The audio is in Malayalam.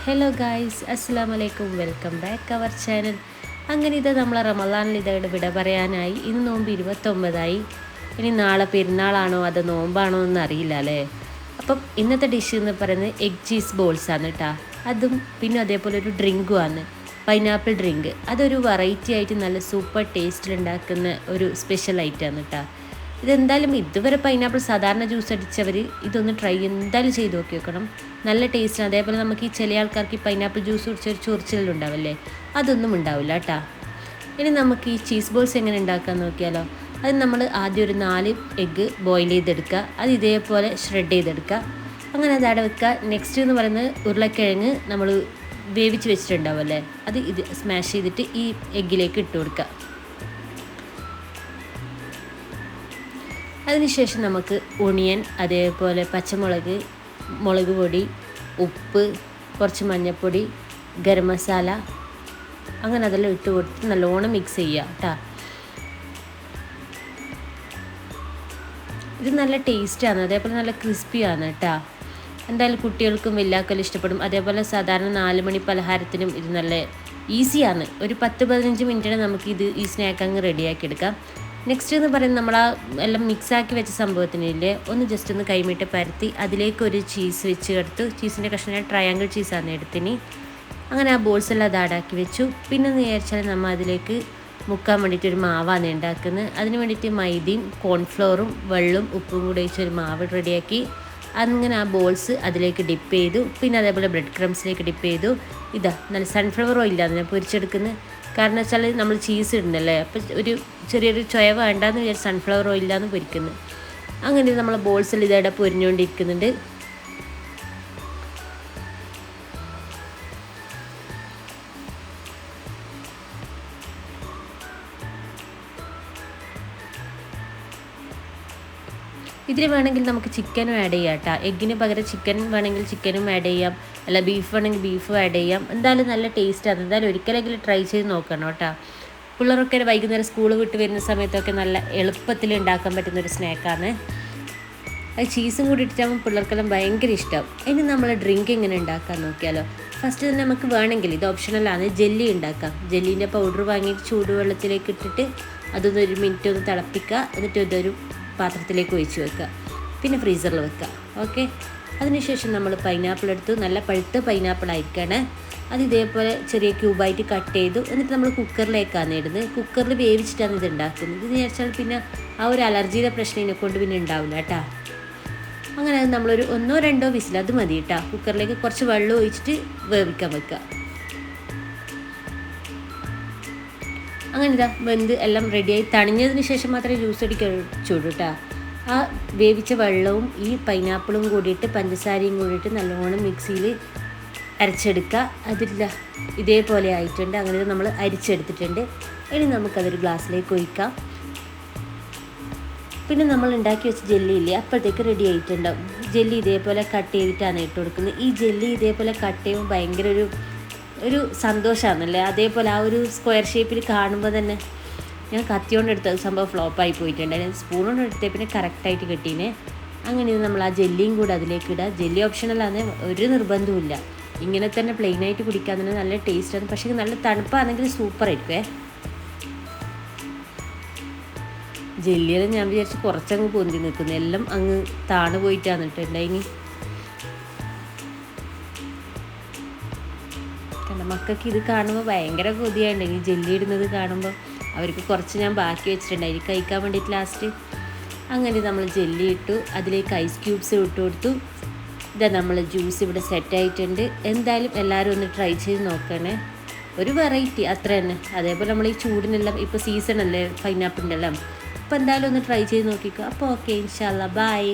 ഹലോ ഗായ്സ്, അസ്സലാമു അലൈക്കും. Welcome back our channel. അങ്ങനെ ഇത് നമ്മളെ റമളാനിൽ ഇതോടെ വിട പറയാനായി. ഇന്ന് നോമ്പ് 29ആയി. ഇനി നാളെ പെരുന്നാളാണോ അത് നോമ്പാണോ എന്ന് അറിയില്ല അല്ലേ. അപ്പം ഇന്നത്തെ ഡിഷ് എന്ന് പറയുന്നത് എഗ് ചീസ് ബോൾസാണ് കേട്ടോ. അതും പിന്നെ അതേപോലെ ഒരു ഡ്രിങ്കുമാണ്, പൈനാപ്പിൾ ഡ്രിങ്ക്. അതൊരു വെറൈറ്റി ആയിട്ട് നല്ല സൂപ്പർ ടേസ്റ്റിലുണ്ടാക്കുന്ന ഒരു സ്പെഷ്യൽ ഐറ്റമാണ് കേട്ടോ. ഇതെന്തായാലും ഇതുവരെ പൈനാപ്പിൾ സാധാരണ ജ്യൂസ് അടിച്ചവർ ഇതൊന്ന് ട്രൈ എന്തായാലും ചെയ്ത് നോക്കി വെക്കണം. നല്ല ടേസ്റ്റാണ്. അതേപോലെ നമുക്ക് ഈ ചില ആൾക്കാർക്ക് ഈ പൈനാപ്പിൾ ജ്യൂസ് കുടിച്ചൊരു ചൊറിച്ചിലുണ്ടാവില്ലേ, അതൊന്നും ഉണ്ടാവില്ല കേട്ടോ. ഇനി നമുക്ക് ഈ ചീസ് ബോൾസ് എങ്ങനെ ഉണ്ടാക്കാമെന്ന് നോക്കിയാലോ. അത് നമ്മൾ ആദ്യം ഒരു 4 എഗ്ഗ് ബോയിൽ ചെയ്തെടുക്കുക. അത് ഇതേപോലെ ഷ്രെഡ് ചെയ്തെടുക്കുക. അങ്ങനെ അത് അവിടെ വെക്കുക. നെക്സ്റ്റ് എന്ന് പറയുന്നത് ഉരുളക്കിഴങ്ങ് നമ്മൾ വേവിച്ച് വെച്ചിട്ടുണ്ടാവുമല്ലേ, അത് ഇത് സ്മാഷ് ചെയ്തിട്ട് ഈ എഗ്ഗിലേക്ക് ഇട്ട് കൊടുക്കുക. അതിനുശേഷം നമുക്ക് ഒണിയൻ, അതേപോലെ പച്ചമുളക്, മുളക് പൊടി, ഉപ്പ്, കുറച്ച് മഞ്ഞൾപ്പൊടി, ഗരം മസാല, അങ്ങനെ അതെല്ലാം ഇട്ട് കൊടുത്ത് നല്ലോണം മിക്സ് ചെയ്യുക കേട്ടോ. ഇത് നല്ല ടേസ്റ്റാണ്, അതേപോലെ നല്ല ക്രിസ്പിയാണ് കേട്ടോ. എന്തായാലും കുട്ടികൾക്കും വലിയാക്കലും ഇഷ്ടപ്പെടും. അതേപോലെ സാധാരണ 4 മണി പലഹാരത്തിനും ഇത് നല്ല ഈസിയാണ്. ഒരു 10-15 മിനിറ്റിന് നമുക്ക് ഈ സ്നാക്ക് അങ്ങ് റെഡിയാക്കി എടുക്കാം. നെക്സ്റ്റ് എന്ന് പറയുന്നത് നമ്മൾ എല്ലാം മിക്സാക്കി വെച്ച സംഭവത്തിനില്ലേ, ഒന്ന് ജസ്റ്റ് ഒന്ന് കൈമിട്ട് പരത്തി അതിലേക്ക് ഒരു ചീസ് വെച്ച് എടുത്തു. ചീസിൻ്റെ കഷ്ണം ട്രയാങ്കിൾ ചീസാണ് എടുത്തിന്. അങ്ങനെ ആ ബോൾസ് എല്ലാം അത് ആടാക്കി വെച്ചു. പിന്നെ എന്ന് വിചാരിച്ചാൽ നമ്മൾ അതിലേക്ക് മുക്കാൻ വേണ്ടിയിട്ട് ഒരു മാവാണ് ഉണ്ടാക്കുന്നത്. അതിന് വേണ്ടിയിട്ട് മൈദയും കോൺഫ്ലോറും വെള്ളവും ഉപ്പും കൂടി വെച്ചൊരു മാവ് റെഡിയാക്കി അങ്ങനെ ആ ബോൾസ് അതിലേക്ക് ഡിപ്പ് ചെയ്തു. പിന്നെ അതേപോലെ ബ്രെഡ് ക്രംസിലേക്ക് ഡിപ്പ് ചെയ്തു. ഇതാ നല്ല സൺഫ്ലവർ ഓയിലാണ് ഞാൻ പൊരിച്ചെടുക്കുന്നത്. കാരണം വെച്ചാൽ നമ്മൾ ചീസ് ഇടുന്നല്ലേ, അപ്പോൾ ഒരു ചെറിയൊരു ചൊയ വേണ്ടാന്ന് വിചാരിച്ച് സൺഫ്ലവർ ഓയിലാണ് പൊരിക്കുന്നത്. അങ്ങനെ നമ്മൾ ബോൾസിൽ ഇതേടെ പൊരിഞ്ഞുകൊണ്ടിരിക്കുന്നുണ്ട്. ഇതിൽ വേണമെങ്കിൽ നമുക്ക് ചിക്കനും ആഡ് ചെയ്യാം കേട്ടോ. എഗ്ഗിന് പകരം ചിക്കൻ വേണമെങ്കിൽ ചിക്കനും ആഡ് ചെയ്യാം, അല്ല ബീഫ് വേണമെങ്കിൽ ബീഫും ആഡ് ചെയ്യാം. എന്തായാലും നല്ല ടേസ്റ്റാണ്. എന്തായാലും ഒരിക്കലെങ്കിലും ട്രൈ ചെയ്ത് നോക്കണം കേട്ടോ. പിള്ളേരൊക്കെ വൈകുന്നേരം സ്കൂൾ വിട്ട് വരുന്ന സമയത്തൊക്കെ നല്ല എളുപ്പത്തിൽ ഉണ്ടാക്കാൻ പറ്റുന്നൊരു സ്നാക്കാണ്. അത് ചീസും കൂടി ഇട്ടാകുമ്പോൾ പിള്ളേർക്കെല്ലാം ഭയങ്കര ഇഷ്ടമാവും. ഇനി നമ്മൾ ഡ്രിങ്ക് എങ്ങനെ ഉണ്ടാക്കാൻ നോക്കിയാലോ. ഫസ്റ്റ് തന്നെ നമുക്ക് വേണമെങ്കിൽ ഇത് ഓപ്ഷണലാണ്, ജെല്ലി ഉണ്ടാക്കാം. ജെല്ലീൻ്റെ പൗഡർ വാങ്ങിയിട്ട് ചൂടുവെള്ളത്തിലേക്ക് ഇട്ടിട്ട് അതൊന്ന് 1 മിനിറ്റ് ഒന്ന് തിളപ്പിക്കുക. എന്നിട്ട് ഇതൊരു പാത്രത്തിലേക്ക് ഒഴിച്ച് വെക്കുക. പിന്നെ ഫ്രീസറിൽ വെക്കുക. ഓക്കെ. അതിനുശേഷം നമ്മൾ പൈനാപ്പിൾ എടുത്തു. നല്ല പഴുത്ത പൈനാപ്പിൾ ആയിരിക്കണേ. അത് ഇതേപോലെ ചെറിയ ക്യൂബായിട്ട് കട്ട് ചെയ്തു. എന്നിട്ട് നമ്മൾ കുക്കറിലേക്കാണ് ഇടുന്നത്. കുക്കറിൽ വേവിച്ചിട്ടാണ് ഇത് ഉണ്ടാക്കുന്നത്. ഇത് വിചാരിച്ചാൽ പിന്നെ ആ ഒരു അലർജിയുടെ പ്രശ്നം ഇതിനെക്കൊണ്ട് പിന്നെ ഉണ്ടാവില്ല കേട്ടോ. അങ്ങനെ അത് നമ്മളൊരു 1-2 വിസിൽ അത് മതി കേട്ടോ. കുക്കറിലേക്ക് കുറച്ച് വെള്ളം ഒഴിച്ചിട്ട് വേവിക്കാൻ വെക്കുക. അങ്ങനെ ഇതാ വെന്ത് എല്ലാം റെഡിയായി തണിഞ്ഞതിന് ശേഷം മാത്രമേ ജ്യൂസ് അടിച്ചുള്ളൂ കേട്ടോ. ആ വേവിച്ച വെള്ളവും ഈ പൈനാപ്പിളും കൂടിയിട്ട് പഞ്ചസാരയും കൂടിയിട്ട് നല്ലോണം മിക്സിയിൽ അരച്ചെടുക്കുക. അതില്ല ഇതേപോലെ ആയിട്ടുണ്ട്. അങ്ങനെ നമ്മൾ അരിച്ചെടുത്തിട്ടുണ്ട്. ഇനി നമുക്കതൊരു ഗ്ലാസ്സിലേക്ക് ഒഴിക്കാം. പിന്നെ നമ്മൾ ഉണ്ടാക്കി വെച്ച ജെല്ലി ഇല്ലേ, അപ്പോഴത്തേക്ക് റെഡി ആയിട്ടുണ്ടാവും. ജെല്ലി ഇതേപോലെ കട്ട് ചെയ്തിട്ടാണ് ഇട്ട് കൊടുക്കുന്നത്. ഈ ജെല്ലി ഇതേപോലെ കട്ട് ചെയ്യുമ്പോൾ ഭയങ്കര ഒരു സന്തോഷമാണല്ലേ. അതേപോലെ ആ ഒരു സ്ക്വയർ ഷേപ്പിൽ കാണുമ്പോൾ തന്നെ ഞാൻ കത്തിയോണ്ട് എടുത്ത സംഭവം ഫ്ലോപ്പായി പോയിട്ടുണ്ടായിരുന്നു. സ്പൂൺ കൊണ്ട് എടുത്തേ പിന്നെ കറക്റ്റായിട്ട് കിട്ടീനെ. അങ്ങനെ ഇത് നമ്മൾ ആ ജെല്ലിയും കൂടെ അതിലേക്ക് ഇടുക. ജെല്ലി ഓപ്ഷണലാണ്, ഒരു നിർബന്ധവുമില്ല. ഇങ്ങനെ തന്നെ പ്ലെയിനായിട്ട് കുടിക്കാൻ തന്നെ നല്ല ടേസ്റ്റാണ്. പക്ഷേ നല്ല തണുപ്പാണെങ്കിൽ സൂപ്പറായിരിക്കുമേ. ജെല്ലിയെല്ലാം ഞാൻ വിചാരിച്ച് കുറച്ചങ്ങ് പൊന്തി നിൽക്കുന്നു. എല്ലാം അങ്ങ് താണു പോയിട്ടാണ് ഇട്ടുണ്ടായിനി. മക്കൾക്ക് ഇത് കാണുമ്പോൾ ഭയങ്കര കൊതിയാണ് ഈ ജെല്ലി ഇടുന്നത് കാണുമ്പോൾ. അവർക്ക് കുറച്ച് ഞാൻ ബാക്കി വെച്ചിട്ടുണ്ടായി കഴിക്കാൻ വേണ്ടിയിട്ട് ലാസ്റ്റ്. അങ്ങനെ നമ്മൾ ജെല്ലി ഇട്ടു. അതിലേക്ക് ഐസ് ക്യൂബ്സ് ഇട്ട് കൊടുത്തു. ഇതാ നമ്മൾ ജ്യൂസ് ഇവിടെ സെറ്റായിട്ടുണ്ട്. എന്തായാലും എല്ലാവരും ഒന്ന് ട്രൈ ചെയ്ത് നോക്കണേ. ഒരു വെറൈറ്റി അത്ര തന്നെ. അതേപോലെ നമ്മൾ ഈ ചൂടിനെല്ലാം ഇപ്പോൾ സീസണല്ലേ പൈനാപ്പിളിൻ്റെ എല്ലാം. അപ്പോൾ എന്തായാലും ഒന്ന് ട്രൈ ചെയ്ത് നോക്കിക്കോ. അപ്പോൾ ഓക്കെ, ഇൻഷാ അല്ലാ, ബൈ.